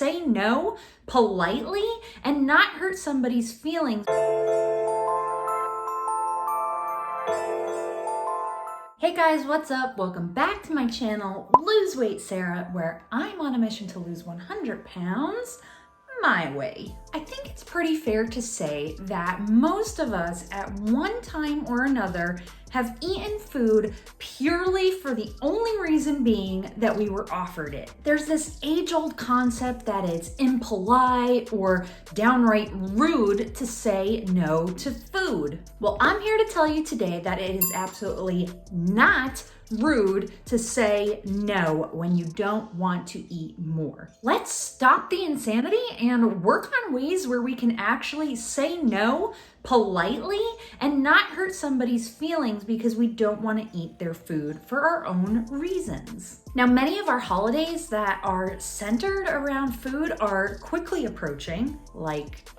say no politely and not hurt somebody's feelings. Hey guys, what's up? Welcome back to my channel, Lose Weight Sarah, where I'm on a mission to lose 100 pounds my way. I think it's pretty fair to say that most of us at one time or another have eaten food purely for the only reason being that we were offered it. There's this age-old concept that it's impolite or downright rude to say no to food. Well, I'm here to tell you today that it is absolutely not rude to say no when you don't want to eat more. Let's stop the insanity and work on ways where we can actually say no politely and not hurt somebody's feelings because we don't want to eat their food for our own reasons. Now, many of our holidays that are centered around food are quickly approaching, like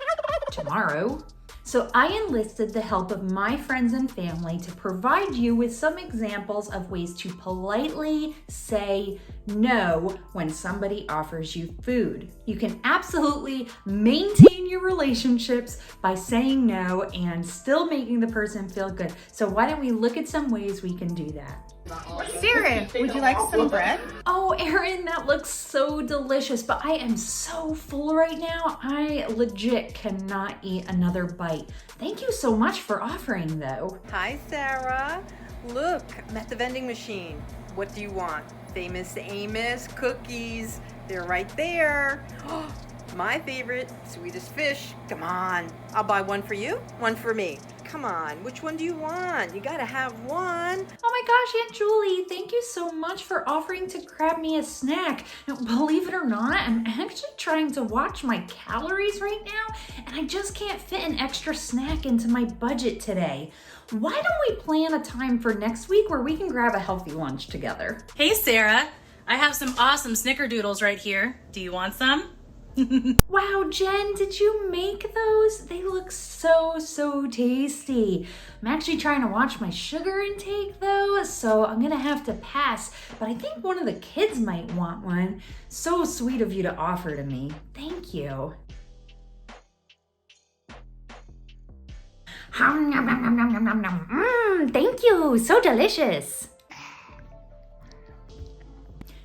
tomorrow. So I enlisted the help of my friends and family to provide you with some examples of ways to politely say no when somebody offers you food. You can absolutely maintain your relationships by saying no and still making the person feel good. So why don't we look at some ways we can do that? Sarah, would you like some bread? Oh, Erin, that looks so delicious, but I am so full right now. I legit cannot eat another bite. Thank you so much for offering, though. Hi, Sarah. Look, I'm at the vending machine. What do you want? Famous Amos cookies. They're right there. My favorite, sweetest fish. Come on, I'll buy one for you, one for me. Come on, which one do you want? You gotta have one. Oh my gosh, Aunt Julie, thank you so much for offering to grab me a snack. Now, believe it or not, I'm actually trying to watch my calories right now, and I just can't fit an extra snack into my budget today. Why don't we plan a time for next week where we can grab a healthy lunch together? Hey Sarah, I have some awesome snickerdoodles right here. Do you want some? Wow, Jen, did you make those? They look so tasty. I'm actually trying to watch my sugar intake though, so I'm gonna have to pass, but I think one of the kids might want one. So sweet of you to offer to me. Thank you. Thank you, so delicious.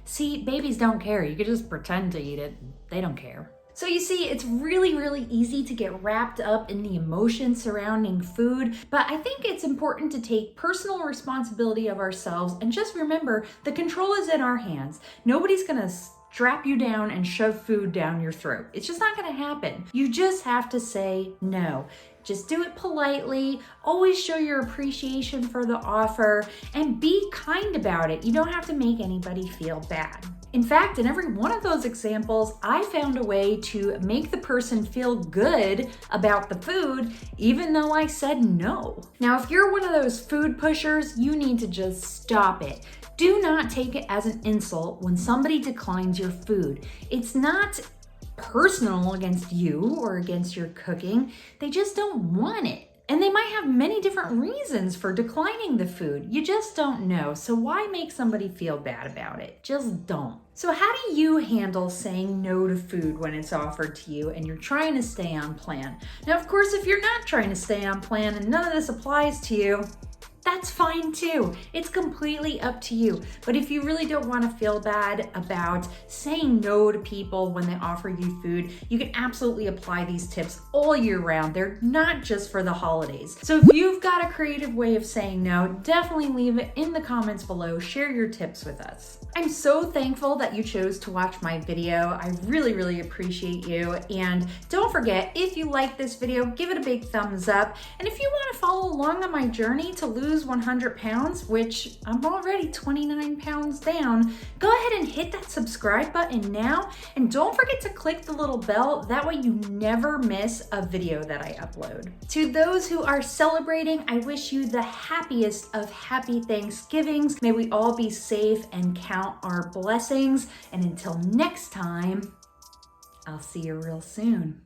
See, babies don't care. You could just pretend to eat it. They don't care. So you see, it's really easy to get wrapped up in the emotions surrounding food, but I think it's important to take personal responsibility of ourselves and just remember the control is in our hands. Nobody's gonna strap you down and shove food down your throat. It's just not gonna happen. You just have to say no. Just do it politely, always show your appreciation for the offer, and be kind about it. You don't have to make anybody feel bad. In fact, in every one of those examples, I found a way to make the person feel good about the food, even though I said no. Now, if you're one of those food pushers, you need to just stop it. Do not take it as an insult when somebody declines your food. It's not personal against you or against your cooking. They just don't want it. And they might have many different reasons for declining the food. You just don't know. So why make somebody feel bad about it? Just don't. So how do you handle saying no to food when it's offered to you and you're trying to stay on plan? Now, of course, if you're not trying to stay on plan and none of this applies to you, that's fine too. It's completely up to you. But if you really don't want to feel bad about saying no to people when they offer you food, you can absolutely apply these tips all year round. They're not just for the holidays. So if you've got a creative way of saying no, definitely leave it in the comments below. Share your tips with us. I'm so thankful that you chose to watch my video. I really appreciate you. And don't forget, if you like this video, give it a big thumbs up. And if you want to follow along on my journey to lose 100 pounds, which I'm already 29 pounds down, go ahead and hit that subscribe button now. And don't forget to click the little bell. That way you never miss a video that I upload. To those who are celebrating, I wish you the happiest of happy Thanksgivings. May we all be safe and count our blessings. And until next time, I'll see you real soon.